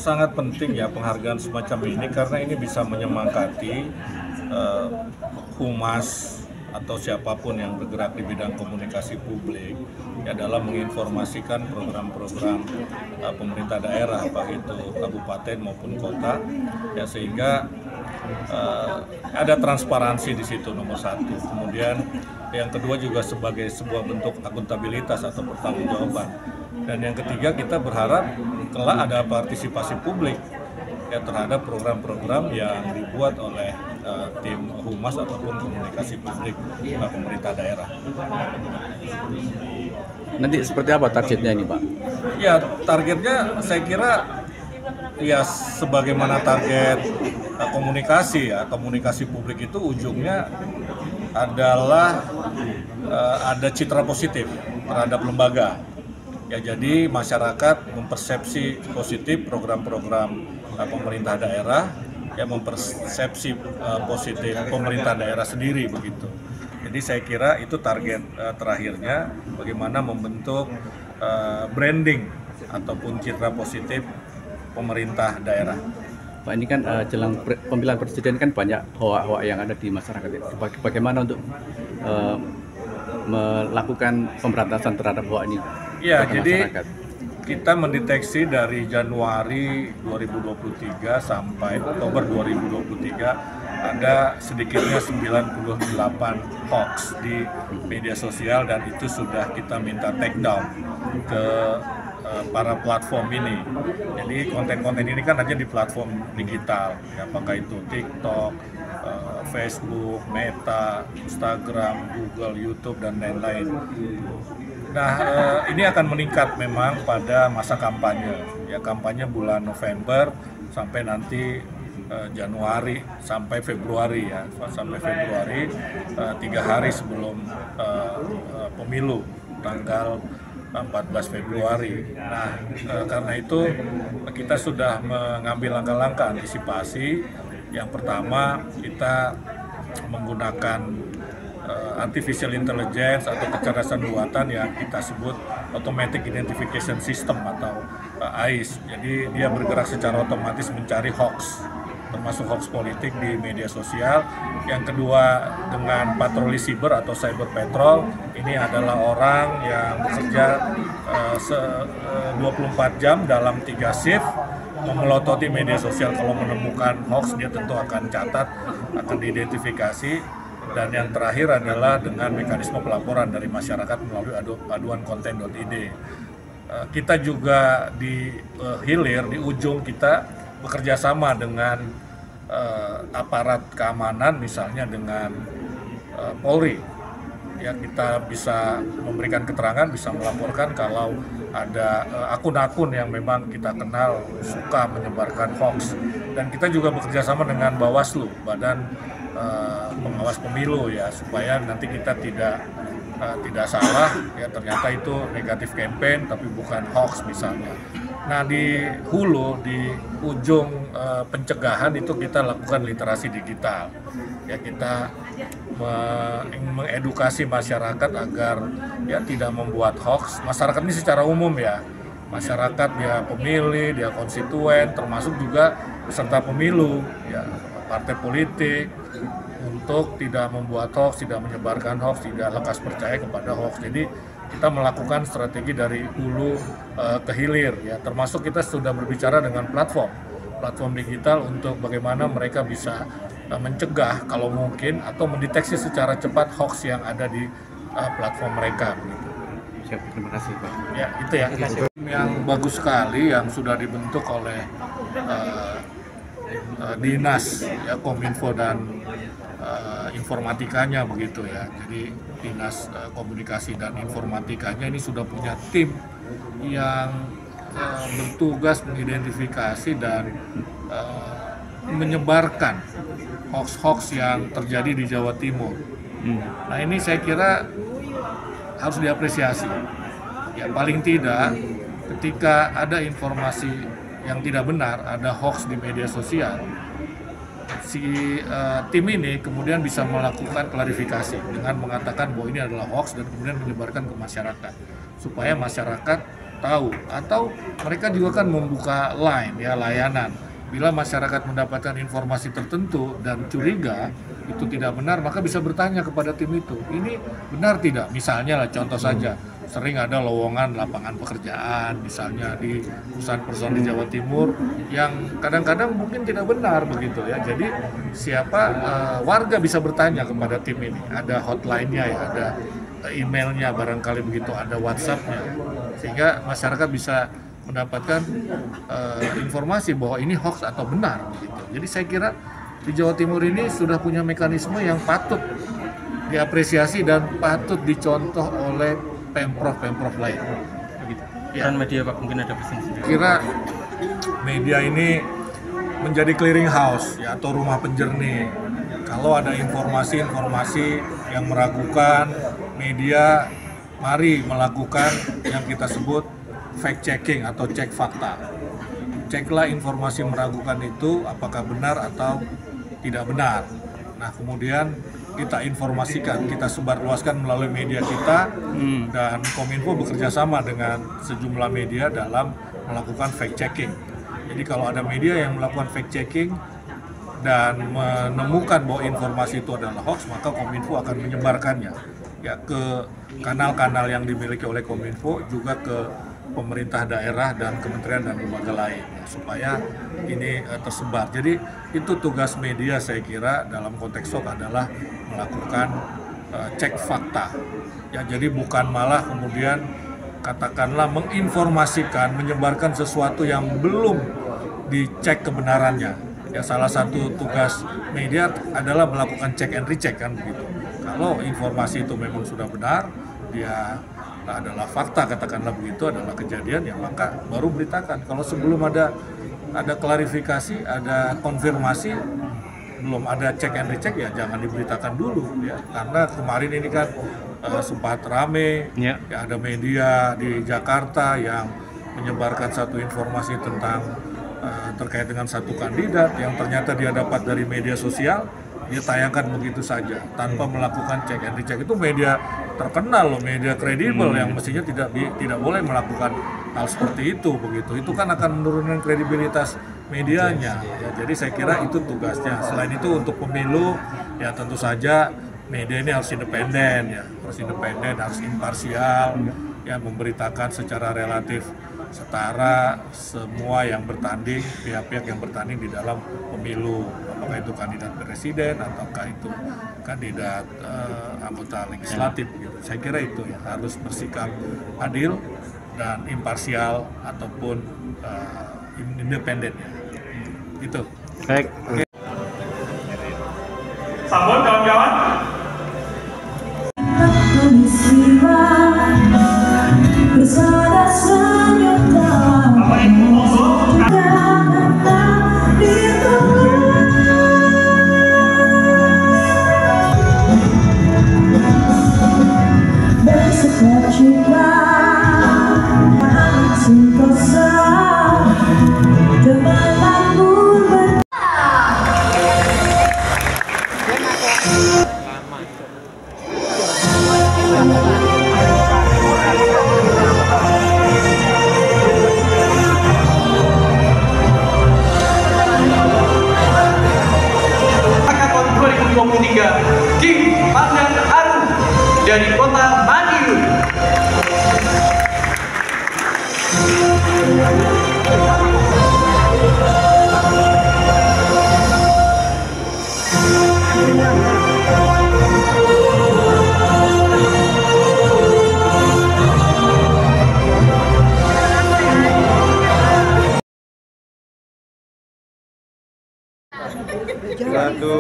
Sangat penting ya penghargaan semacam ini karena ini bisa menyemangati eh, humas atau siapapun yang bergerak di bidang komunikasi publik ya dalam menginformasikan program-program pemerintah daerah baik itu kabupaten maupun kota ya sehingga ada transparansi di situ nomor satu. Kemudian yang kedua juga sebagai sebuah bentuk akuntabilitas atau pertanggungjawaban. Dan yang ketiga kita berharap kelak ada partisipasi publik ya terhadap program-program yang dibuat oleh tim humas ataupun komunikasi publik pemerintah daerah. Nanti seperti apa targetnya ini, Pak? Ya targetnya saya kira ya sebagaimana target komunikasi publik itu ujungnya adalah ada citra positif terhadap lembaga. Ya jadi masyarakat mempersepsi positif program-program pemerintah daerah, ya mempersepsi positif pemerintah daerah sendiri begitu. Jadi saya kira itu target terakhirnya bagaimana membentuk branding ataupun citra positif pemerintah daerah. Pak, ini kan jelang pemilihan presiden kan banyak hoak-hoak yang ada di masyarakat. Bagaimana untuk melakukan pemberantasan terhadap hoak ini? Ya, kepada jadi masyarakat? Kita mendeteksi dari Januari 2023 sampai Oktober 2023 ada sedikitnya 98 hoax di media sosial dan itu sudah kita minta take down ke para platform ini. Jadi konten-konten ini kan hanya di platform digital, ya, apakah itu TikTok, Facebook, Meta, Instagram, Google, YouTube, dan lain-lain. Nah, ini akan meningkat memang pada masa kampanye, ya kampanye bulan November sampai nanti Januari sampai Februari ya, sampai Februari 3 hari sebelum pemilu tanggal 14 Februari. Nah, karena itu kita sudah mengambil langkah-langkah antisipasi. Yang pertama kita menggunakan artificial intelligence atau kecerdasan buatan yang kita sebut automatic identification system atau AIS. Jadi dia bergerak secara otomatis mencari hoax, termasuk hoax politik di media sosial. Yang kedua dengan patroli siber atau cyber patrol, ini adalah orang yang bekerja 24 jam dalam 3 shift memelototi media sosial. Kalau menemukan hoax dia tentu akan catat, akan diidentifikasi. Dan yang terakhir adalah dengan mekanisme pelaporan dari masyarakat melalui aduankonten.id. Kita juga di hilir, di ujung kita bekerja sama dengan aparat keamanan, misalnya dengan Polri. Ya, kita bisa memberikan keterangan, bisa melaporkan kalau ada akun-akun yang memang kita kenal suka menyebarkan hoax. Dan kita juga bekerja sama dengan Bawaslu, Badan Pengawas Pemilu, ya, supaya nanti kita tidak salah, ya ternyata itu negatif campaign tapi bukan hoax misalnya. Nah di hulu, di ujung pencegahan itu kita lakukan literasi digital, ya kita mengedukasi masyarakat agar ya tidak membuat hoax. Masyarakat ini secara umum ya, masyarakat dia pemilih, dia konstituen, termasuk juga peserta pemilu, ya partai politik, untuk tidak membuat hoax, tidak menyebarkan hoax, tidak lekas percaya kepada hoax. Jadi kita melakukan strategi dari hulu ke hilir, ya termasuk kita sudah berbicara dengan platform digital untuk bagaimana mereka bisa mencegah kalau mungkin atau mendeteksi secara cepat hoax yang ada di platform mereka. Siap, terima kasih, Pak. Ya itu ya. Yang bagus sekali yang sudah dibentuk oleh dinas ya Kominfo dan informatikanya begitu ya. Jadi dinas komunikasi dan informatikanya ini sudah punya tim yang bertugas mengidentifikasi dan menyebarkan hoax-hoax yang terjadi di Jawa Timur. Nah ini saya kira harus diapresiasi. Ya paling tidak ketika ada informasi yang tidak benar, ada hoax di media sosial, si tim ini kemudian bisa melakukan klarifikasi dengan mengatakan bahwa ini adalah hoax dan kemudian menyebarkan ke masyarakat supaya masyarakat tahu. Atau mereka juga kan membuka line ya, layanan. Bila masyarakat mendapatkan informasi tertentu dan curiga itu tidak benar, maka bisa bertanya kepada tim itu, ini benar tidak? Misalnya lah, contoh saja, sering ada lowongan lapangan pekerjaan misalnya di perusahaan-perusahaan di Jawa Timur yang kadang-kadang mungkin tidak benar begitu ya. Jadi warga bisa bertanya kepada tim ini, ada hotline-nya ya, ada emailnya barangkali begitu, ada WhatsApp-nya, sehingga masyarakat bisa mendapatkan informasi bahwa ini hoax atau benar begitu. Jadi saya kira di Jawa Timur ini sudah punya mekanisme yang patut diapresiasi dan patut dicontoh oleh pemprov lain. Begitu. Ya. Peran media Pak, mungkin ada pesan sendiri. Kira media ini menjadi clearing house ya, atau rumah penjernih. Kalau ada informasi-informasi yang meragukan, media mari melakukan yang kita sebut fact checking atau cek fakta. Ceklah informasi meragukan itu apakah benar atau tidak benar. Nah, kemudian kita informasikan, kita sebarluaskan melalui media kita, dan Kominfo bekerja sama dengan sejumlah media dalam melakukan fact checking. Jadi kalau ada media yang melakukan fact checking dan menemukan bahwa informasi itu adalah hoax, maka Kominfo akan menyebarkannya ya ke kanal-kanal yang dimiliki oleh Kominfo, juga ke pemerintah daerah dan kementerian dan lembaga lain ya, supaya ini tersebar. Jadi itu tugas media saya kira dalam konteks hoax adalah melakukan cek fakta ya. Jadi bukan malah kemudian katakanlah menginformasikan, menyebarkan sesuatu yang belum dicek kebenarannya ya. Salah satu tugas media adalah melakukan check and recheck kan begitu. Kalau informasi itu memang sudah benar, dia adalah fakta, katakanlah begitu, adalah kejadian, ya maka baru beritakan. Kalau sebelum ada klarifikasi, ada konfirmasi, belum ada check and recheck, ya jangan diberitakan dulu ya. Karena kemarin ini kan sempat rame ya, ada media di Jakarta yang menyebarkan satu informasi tentang terkait dengan satu kandidat yang ternyata dia dapat dari media sosial, dia tayangkan begitu saja tanpa melakukan check and recheck. Itu media terkenal loh, media kredibel yang mestinya tidak boleh melakukan hal seperti itu begitu. Itu kan akan menurunkan kredibilitas medianya ya. Jadi saya kira itu tugasnya. Selain itu untuk pemilu ya tentu saja media ini harus independen ya, harus imparsial ya, memberitakan secara relatif setara semua yang bertanding, pihak-pihak yang bertanding di dalam pemilu, apakah itu kandidat presiden ataukah itu kandidat anggota legislatif gitu. Saya kira itu ya, harus bersikap adil dan imparsial ataupun independen ya. Itu. Baik. Sambut kawan-kawan. King Pandan Arum dari Kota Madiun. Satu.